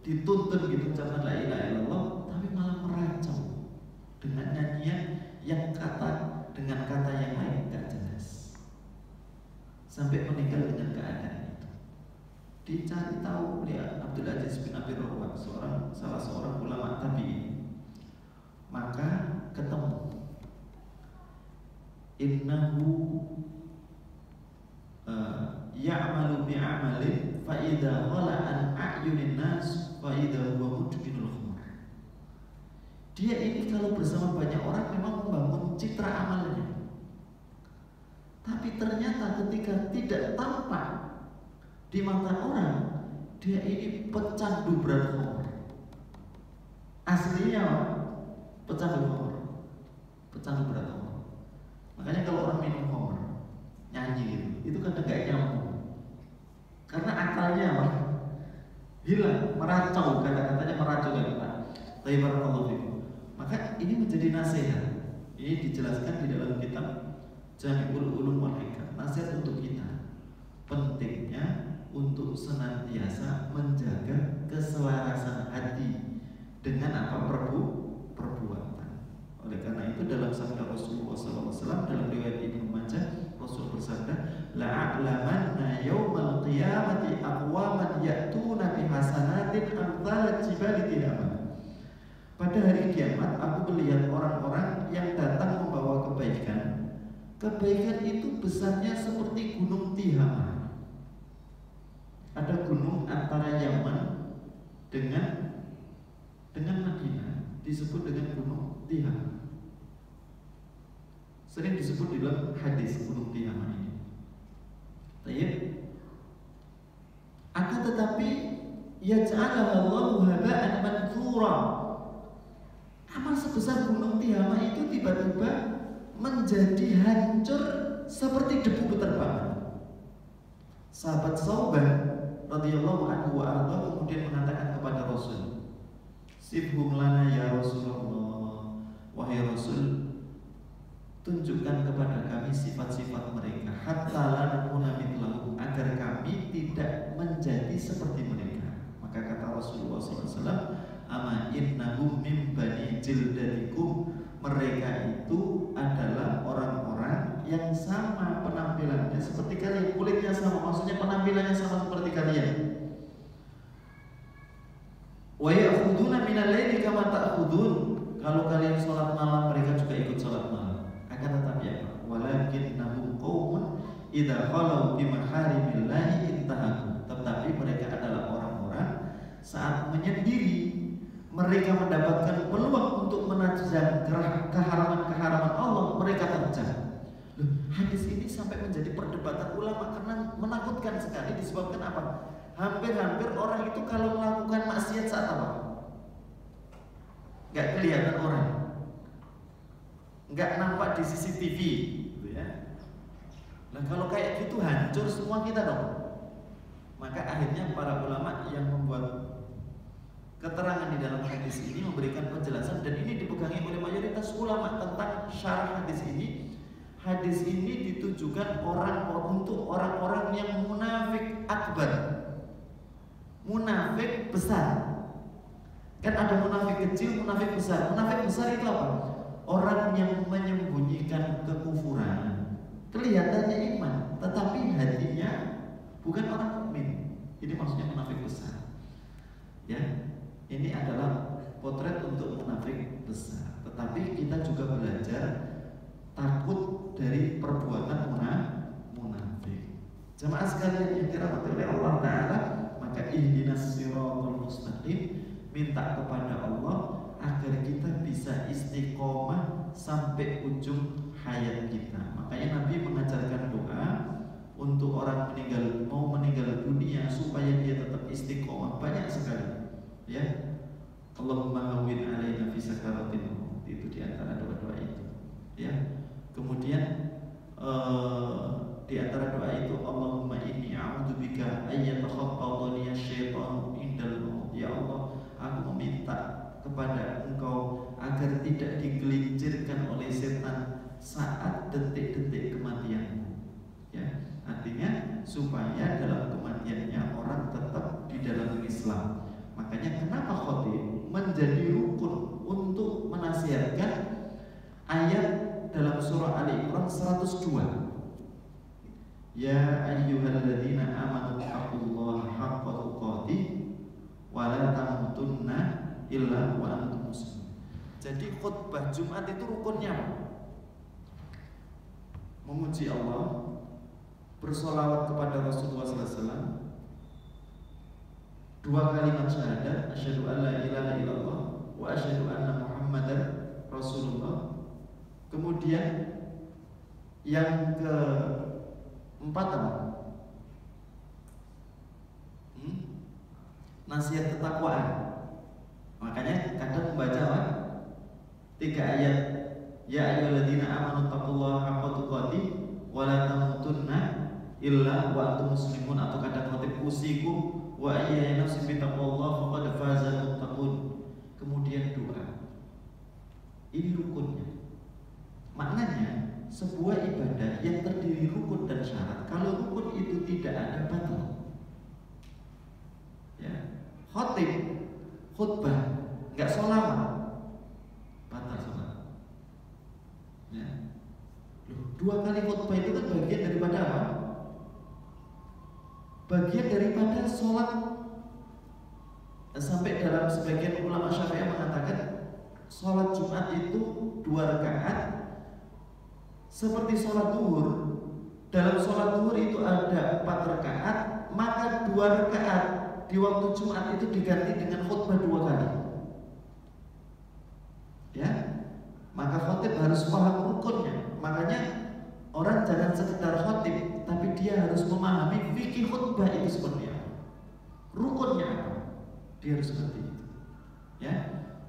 dituntun gitu ucapan la ilaha illallah, tapi malah meracau dengan nyanyian yang dengan kata yang lain gak jelas, sampai meninggal dengan keadaan itu. Dicari tahu oleh Abdul Aziz bin Abi Rawat, salah seorang ulama tabi'in. Maka ketemu innahu ya'malu bi'amalin fa idza ghala an a'yunin nas fa idza huwa mudminul khamr. Dia ini kalau bersama banyak orang memang membangun citra amalnya. Tapi ternyata ketika tidak tampak di mata orang, dia ini pecandu berat khamr. Aslinya pecandu khamr, pecandu berat khamr. Makanya kalau orang minum khamr, nyanyi gitu, itu kadang gak nyambung. Karena akalnya apa? Hilang, meracau, kata-katanya meracau kan Pak. Barakallahu fikum. Maka ini menjadi nasihat. Ini dijelaskan di dalam kitab Jami'ul Ulum wal Hikam. Nasihat untuk kita. Pentingnya untuk senantiasa menjaga keselarasan hati dengan apa perbuatan. Oleh karena itu dalam sabda Rasulullah SAW dalam riwayat Ibnu Majah, Rasul bersabda, la'alamanna yawmal qiyamati aqwaman ya'tuna bihasanatin amthal jibali tihaman. Pada hari kiamat aku melihat orang-orang yang datang membawa kebaikan. Kebaikan itu besarnya seperti gunung Tihamah. Ada gunung antara Yaman dengan Madinah, disebut dengan gunung Tihamah. Sering disebut di dalam hadis gunung Tihamah ini. Baik. Akan tetapi yaj'alahu Allahu haba'an manthura. Amal sebesar gunung Tihamah itu tiba-tiba menjadi hancur seperti debu berterbangan. Sahabat Saubah radhiyallahu anhu wa arda kemudian mengatakan kepada Rasul, "Sifhum lana ya Rasulullah." Wahai Rasul, tunjukkan kepada kami sifat-sifat mereka hatta la nakuna mithlahu, agar kami tidak menjadi seperti mereka. Maka kata Rasulullah SAW, ama innahum min bani jildatikum, mereka itu adalah orang-orang yang sama penampilannya seperti kalian, kulitnya sama, maksudnya penampilannya sama seperti kalian. Wa ya'khuduna minal laili kama ta'khudun, kalau kalian sholat malam mereka juga ikut sholat malam. Akan tetapi apa? Walakinnahum qaumun idza khalau bi maharimillahi intahaku, tetapi mereka adalah orang-orang saat menyendiri mereka mendapatkan peluang untuk menajam keharaman-keharaman Allah, mereka terjang. Hadis ini sampai menjadi perdebatan ulama karena menakutkan sekali. Disebabkan apa? Hampir-hampir orang itu kalau melakukan maksiat saat apa? Gak kelihatan orang, gak nampak di CCTV gitu ya. Nah kalau kayak gitu hancur semua kita dong. Maka akhirnya para ulama yang membuat keterangan di dalam hadis ini memberikan penjelasan, dan ini dipegangi oleh mayoritas ulama tentang syarah hadis ini. Hadis ini ditujukan untuk orang-orang yang munafik akbar, munafik besar. Kan ada munafik kecil, munafik besar. Munafik besar itu apa? Orang yang menyembunyikan kekufuran, kelihatannya iman, tetapi hatinya bukan orang mukmin. Ini maksudnya munafik besar. Ya. Ini adalah potret untuk munafik besar. Tetapi kita juga belajar takut dari perbuatan munafik. Jamaah sekalian yang dirahmati oleh Allah Ta'ala, maka ihdinas siratal mustaqim, minta kepada Allah agar kita bisa istiqomah sampai ujung hayat kita. Makanya Nabi mengajarkan doa untuk orang mau meninggal dunia supaya dia tetap istiqomah, banyak sekali. Ya, Allahumma hawwin alaina fi sakaratil maut, itu di antara doa-doa itu. Ya, kemudian di antara doa itu Allahumma inni a'udzubika ayyatakhabbatani asy-syaitanu indal maut. Ya Allah, aku meminta kepada Engkau agar tidak digelincirkan oleh setan saat detik-detik kematianmu. Ya, artinya supaya dalam kematiannya orang tetap di dalam Islam. Makanya kenapa khotib menjadi rukun untuk menasihatkan ayat dalam surah Ali Imran 102. Ya ayyuhalladzina amanu taqullaha haqqa tuqatih wa la tamutunna illa wa antum muslimun. Jadi khutbah Jumat itu rukunnya apa? memuji Allah, bersolawat kepada Rasulullah SAW, 2 kalimat syahadat, asyhadu an la ilaha illallah wa asyhadu anna Muhammadar Rasulullah. Kemudian yang keempat apa? Nasihat ketakwaan. Makanya kadang membaca apa? 3 ayat. Ya ayyuhalladzina amanu taqullaha haqqa tuqatih wa la tamutunna illa wa antum muslimun, atau kadang khatib usikum wa ayya nafsin bi taqwallahi faqad fazal muttaqun. Kemudian doa. Ini rukunnya. Maknanya sebuah ibadah yang terdiri rukun dan syarat, kalau rukun itu tidak ada, batal. Ya, khutbah nggak sholawat, batal sholat. Ya, 2 kali khutbah itu kan bagian daripada apa? Bagian daripada sholat. Sampai dalam sebagian ulama Syafi'i mengatakan sholat Jumat itu 2 rakaat seperti sholat zuhur. Dalam sholat zuhur itu ada 4 rakaat, maka 2 rakaat di waktu Jumat itu diganti dengan khutbah 2 kali. Ya, maka khotib harus paham rukunnya. Makanya orang jangan sekedar khotib, tapi dia harus memahami fikih khutbah itu seperti apa, rukunnya apa, dia harus ngerti itu. Ya,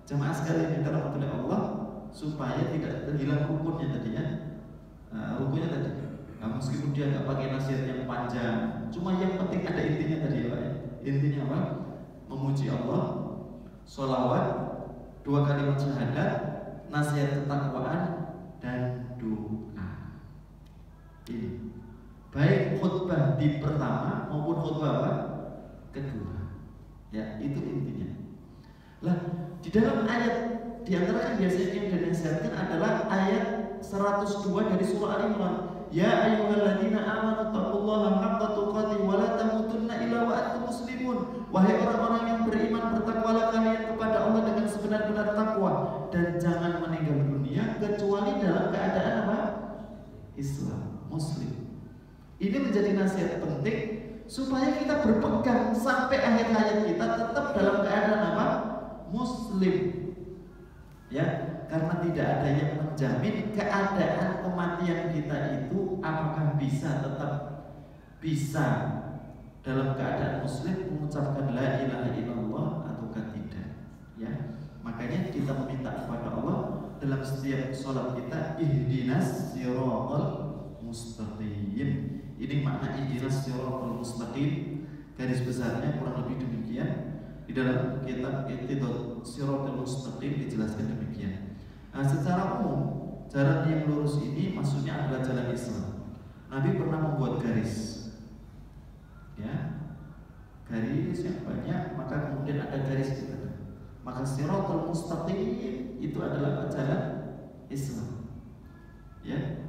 jamaah sekalian yang dirahmati Allah, supaya tidak terhilang rukunnya tadi ya. Rukunnya tadi, nah, meskipun dia nggak pakai nasihat yang panjang, cuma yang penting ada intinya tadi ya Pak ya. Intinya apa? Memuji Allah, sholawat, 2 kalimat syahadat, nasihat ketakwaan, dan doa. Ini baik khutbah di pertama maupun khutbah apa? Kedua. Ya, itu intinya. Lah, di dalam ayat di antara yang biasanya yang dinasihatkan adalah ayat 102 dari surah Al-Imran. Ya ayyuhalladzina amanu taqullaha haqqa tuqatih wa la tamutunna illa wa antum muslimun. Wahai orang-orang yang beriman, bertakwalah kalian kepada Allah dengan sebenar-benar takwa, dan jangan meninggal dunia kecuali dalam keadaan apa? Islam, muslim. Ini menjadi nasihat penting supaya kita berpegang sampai akhir hayat kita tetap dalam keadaan apa? Muslim. Ya, karena tidak ada yang menjamin keadaan kematian kita itu apakah tetap bisa dalam keadaan muslim mengucapkan la ilaha illallah ataukah tidak. Ya, makanya kita meminta kepada Allah dalam setiap sholat kita, ihdinas siratal mustaqim. Ini makna ihdinas siratal mustaqim, garis besarnya kurang lebih demikian. Di dalam kitab Iqtidatus Shiratal Mustaqim dijelaskan demikian. Nah, secara umum jalan yang lurus ini maksudnya adalah jalan Islam. Nabi pernah membuat garis, ya, garis yang banyak, maka kemudian ada garis di tengah. Maka Shiratal Mustaqim itu adalah jalan Islam. Ya,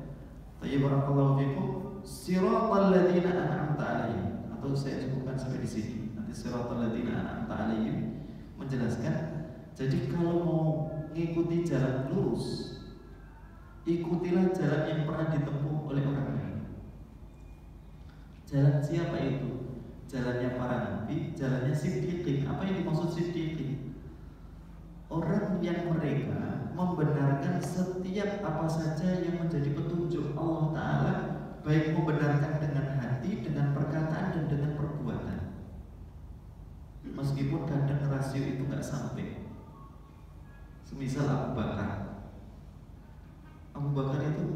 tayyib barakallahu fikum. Shiratal ladzina an'amta alaihim, atau saya cukupkan sampai di sini. Shiratal ladzina an'amta alaihim menjelaskan, jadi kalau mau mengikuti jalan lurus, ikutilah jalan yang pernah ditempuh oleh orang lain. Jalan siapa itu? Jalannya para nabi, jalannya siddiqin. Apa yang dimaksud siddiqin? Orang yang mereka membenarkan setiap apa saja yang menjadi petunjuk Allah Ta'ala, baik membenarkan dengan hati, dengan perkataan, dan dengan perbuatan. Meskipun kadang rasio itu nggak sampai. Semisal Abu Bakar itu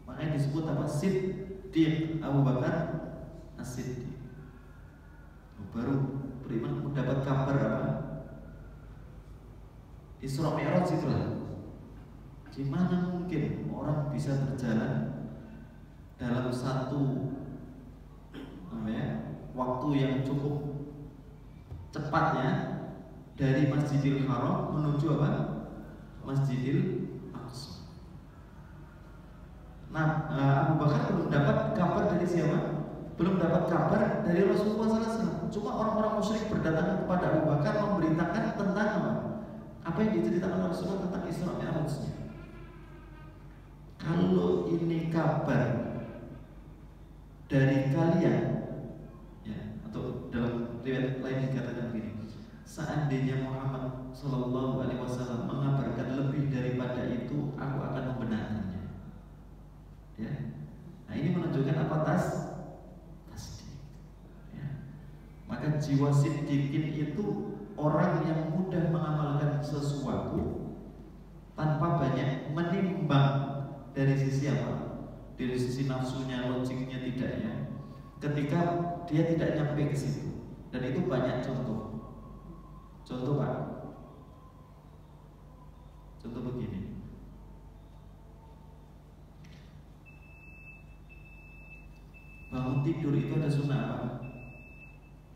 makanya disebut apa? Siddiq. Abu Bakar as-Siddiq. Baru beriman mendapat kabar apa? Isra Mi'raj itulah. Gimana mungkin orang bisa berjalan dalam satu waktu yang cukup cepatnya dari Masjidil Haram menuju apa? Masjidil Aqsa. Nah, Abu Bakar belum dapat kabar dari siapa? Belum dapat kabar dari Rasulullah SAW. Cuma orang-orang musyrik berdatangan kepada Abu Bakar memberitakan tentang apa yang diceritakan Rasulullah tentang Isra Mi'rajnya. kalau ini kabar dari kalian, ya, atau dalam riwayat lain dikatakan begini, seandainya Muhammad Shallallahu Alaihi Wasallam mengabarkan lebih daripada itu, aku akan membenarkannya. Ya, nah ini menunjukkan apa? Tasdik. Ya. Maka jiwa siddiqin itu orang yang mudah mengamalkan sesuatu tanpa banyak menimbang dari sisi apa? Dari sisi nafsunya, logiknya tidak, ya. Ketika dia tidak nyampe ke situ, dan itu banyak contoh. Contoh Pak, contoh begini. Bangun tidur itu ada sunnah apa?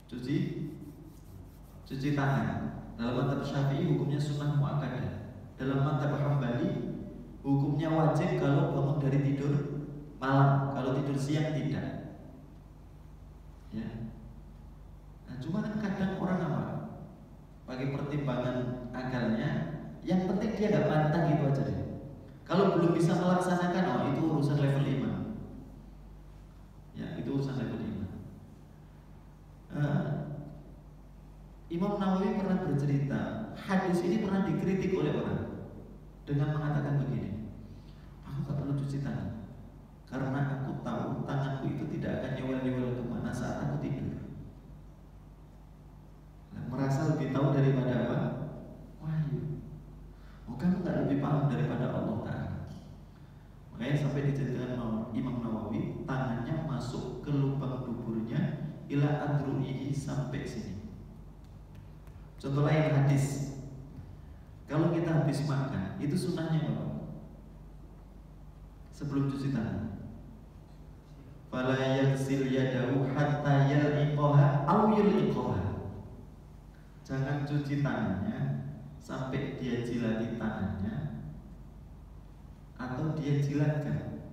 Cuci tangan. Dalam mazhab Syafi'i hukumnya sunnah muakkadah. Dalam mazhab Hambali hukumnya wajib kalau bangun dari tidur malam, kalau tidur siang tidak. Ya. Nah, cuma kan kadang orang apa? Pakai pertimbangan akalnya, yang penting dia gak bantah gitu aja deh. Kalau belum bisa melaksanakan, oh itu urusan level 5. Ya, itu urusan level 5. Imam Nawawi pernah bercerita, hadis ini pernah dikritik oleh orang dengan mengatakan begini, aku gak perlu cuci tangan karena aku tahu tanganku itu tidak akan nyewel-nyewel kemana saat aku tidur. Merasa lebih tahu daripada apa? Wahyu. Oh, kamu gak lebih paham daripada Allah Ta'ala. Makanya sampai diceritakan Imam Nawawi, tangannya masuk ke lubang duburnya ila adru'ihi, sampai sini. Contoh lain hadis, kalau kita habis makan, itu sunnahnya apa? Sebelum cuci tangan, fala yaghsil yadahu hatta yal'iqaha aw yul'iqaha. Jangan cuci tangannya sampai dia jilati tangannya atau dia jilatkan.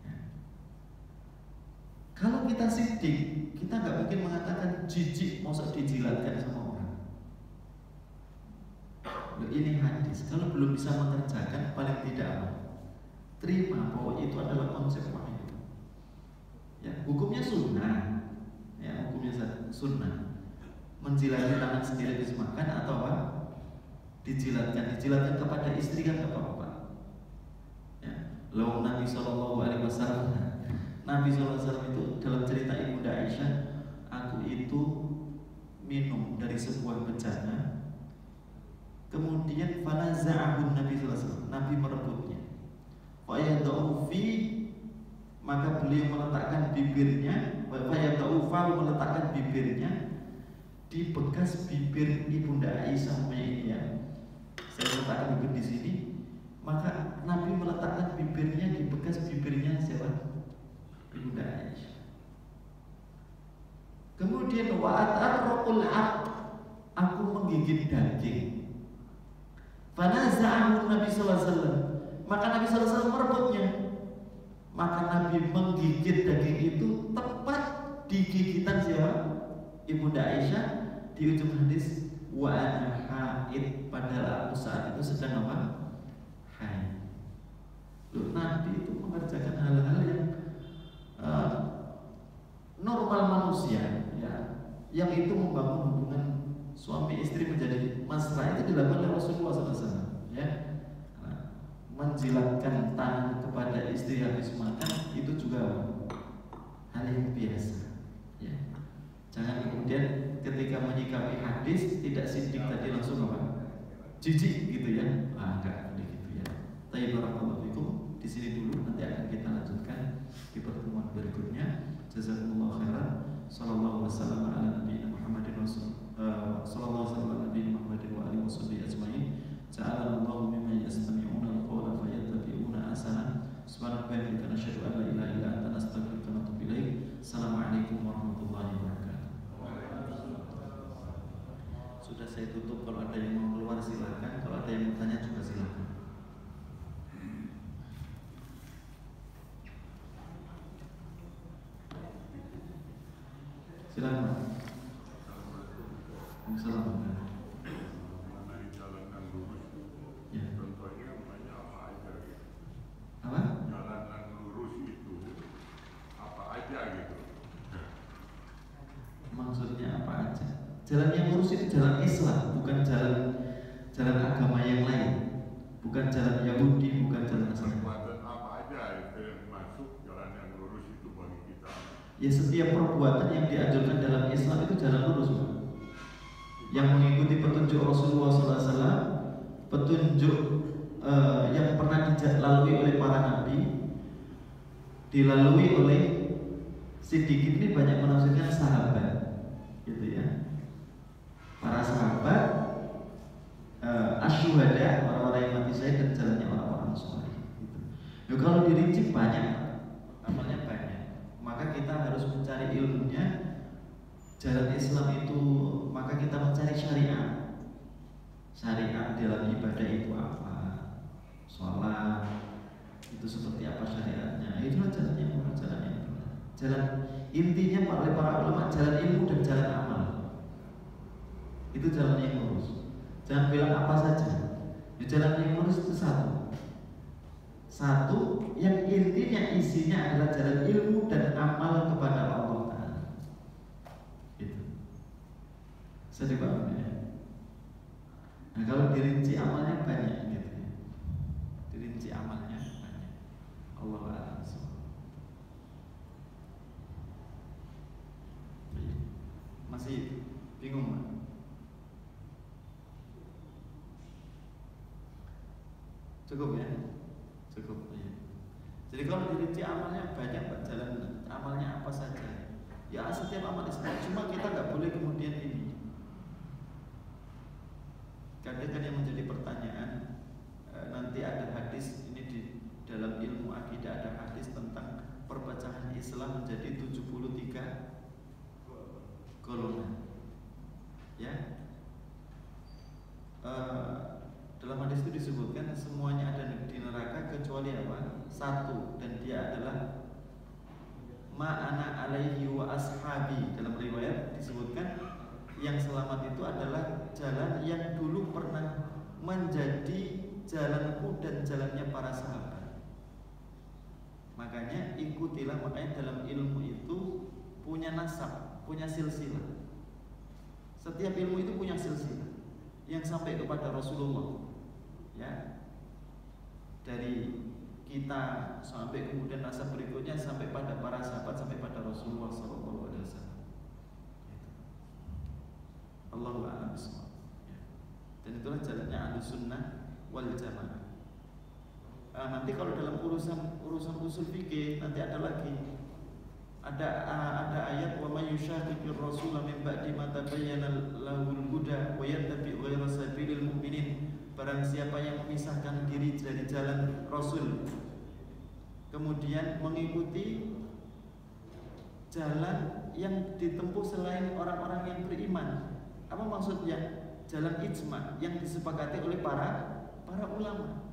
Ya. Kalau kita siddiq, kita nggak mungkin mengatakan jijik masa dijilatkan sama orang. Loh, ini hadis. Kalau belum bisa mengerjakan, paling tidak apa? Terima bahwa itu adalah konsep wahyu. Ya, hukumnya sunnah. Ya, hukumnya sunnah. Menjilati tangan sendiri habis makan atau apa? Dijilatkan kepada istri kan nggak apa-apa. Ya, lalu Nabi Shallallahu Alaihi Wasallam, Nabi SAW itu dalam cerita Ibunda Aisyah, aku itu minum dari sebuah bejana, kemudian fanaza'ahun Nabi SAW, Nabi merebutnya. Fayadaufi, maka beliau meletakkan bibirnya, fayadaufa, meletakkan bibirnya di bekas bibir Ibunda Aisyah ini, ya. Saya letakkan bibir di sini, maka Nabi meletakkan bibirnya di bekas bibirnya siapa? Ibunda Aisyah. Kemudian wa'atarraqul 'aq, aku menggigit daging. Fanaza'ahu Nabi sallallahu alaihi wasallam, maka Nabi sallallahu alaihi wasallam merebutnya. Maka Nabi menggigit daging itu tepat di gigitan siapa? Ibunda Aisyah, di ujung hadis, wa ana haid, padahal aku saat itu sedang apa? Haid. Loh, Nabi itu mengerjakan hal-hal yang normal manusia, ya, yang itu membangun hubungan suami istri menjadi mesra, itu dilakukan oleh Rasulullah SAW, ya. Menjilatkan tangan kepada istri habis makan itu juga hal yang biasa, ya. Jangan kemudian ketika menyikapi hadis tidak siddiq tadi langsung apa? Jijik gitu, ya. Enggak boleh gitu, ya. Tayyib barakallahu fikum. Di sini dulu, nanti akan kita lanjutkan di pertemuan berikutnya. Jazakumullah khairan. Sallallahu wasallam ala nabiyina Muhammadin sallallahu wasallam ala nabiyina Muhammadin wa alihi washabihi ajmain. Ja'alana Allahu mimman yastami'una al-qawla fayattabi'una ahsana. Subhanaka wa bihamdika nasyhadu an la ilaha illa anta nastaghfiruka wa natubu ilaik. Assalamualaikum warahmatullahi wabarakatuh. Sudah saya tutup, kalau ada yang mau keluar silakan, kalau ada yang mau tanya juga silakan. Silakan. Assalamualaikum. Mengenai jalan yang lurus, Ya. contohnya banyak apa aja gitu. apa aja. Jalan yang lurus itu jalan Islam, bukan jalan agama yang lain, bukan jalan Yahudi, bukan jalan Nasrani. Perbuatan apa aja itu yang masuk jalan yang lurus itu bagi kita? Ya setiap perbuatan yang dianjurkan dalam Islam itu jalan lurus, Pak. Yang mengikuti petunjuk Rasulullah SAW, petunjuk yang pernah dilalui oleh para nabi, dilalui oleh Siddiqin ini banyak menafsirkan sahabat, gitu ya. Para sahabat, asyuhada, orang-orang yang mati syahid, dan jalannya orang-orang soleh. Gitu. Nah, kalau dirinci banyak, amalnya banyak, maka kita harus mencari ilmunya. Jalan Islam itu, maka kita mencari syariat. Syariat dalam ibadah itu apa? Sholat itu seperti apa syariatnya? Itulah jalan yang benar, jalan yang benar. Jalan intinya oleh para ulama, jalan ilmu dan jalan amal. Itu jalan yang lurus. Jangan bilang apa saja. Ya, jalan yang lurus itu satu yang intinya isinya adalah jalan ilmu dan amal kepada Allah Ta'ala. Itu bisa dipahami ya? Nah, kalau dirinci amalnya banyak gitu ya. Dirinci amalnya banyak. Allah a'lam. Masih bingung, Pak? Cukup ya? Cukup ya. Jadi kalau dirinci amalnya banyak, Pak, jalan amalnya apa saja. Ya setiap amal Islam, cuma kita nggak boleh kemudian ini. Kadang kan yang menjadi pertanyaan, nanti ada hadis ini di dalam ilmu akidah, ada hadis tentang perpecahan Islam menjadi 73 golongan. Ya. Dalam hadis itu disebutkan semuanya ada di neraka kecuali apa? Satu, dan dia adalah ma'ana alaihi wa ashabi. Dalam riwayat disebutkan yang selamat itu adalah jalan yang dulu pernah menjadi jalanku dan jalannya para sahabat. Makanya ikutilah, makanya dalam ilmu itu punya nasab, punya silsilah. Setiap ilmu itu punya silsilah yang sampai kepada Rasulullah. Ya, dari kita sampai kemudian nasab berikutnya sampai pada para sahabat, sampai pada Rasulullah SAW. Allahu a'lam bishawab. Dan itulah jalannya Ahlus Sunnah wal Jamaah. Nanti kalau dalam urusan usul fikih nanti ada lagi. Ada ayat wa may yushaqiqir rasul min ba'di ma tabayyana lahul huda wa yattabi' ghayra sabilil mu'minin. Barang siapa yang memisahkan diri dari jalan Rasul, kemudian mengikuti jalan yang ditempuh selain orang-orang yang beriman. Apa maksudnya? Jalan ijma yang disepakati oleh para ulama.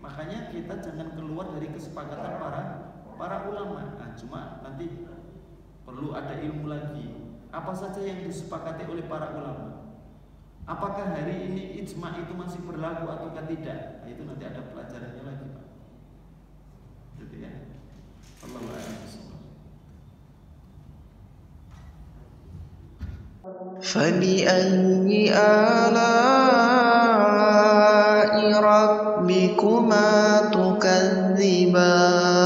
Makanya kita jangan keluar dari kesepakatan para ulama. Nah, cuma nanti perlu ada ilmu lagi. Apa saja yang disepakati oleh para ulama? Apakah hari ini ijma itu masih berlaku atau tidak? Nah, itu nanti ada pelajarannya lagi, Pak. Gitu ya. Allahu a'lam bishawab. فبأي آلاء ربكما تكذبان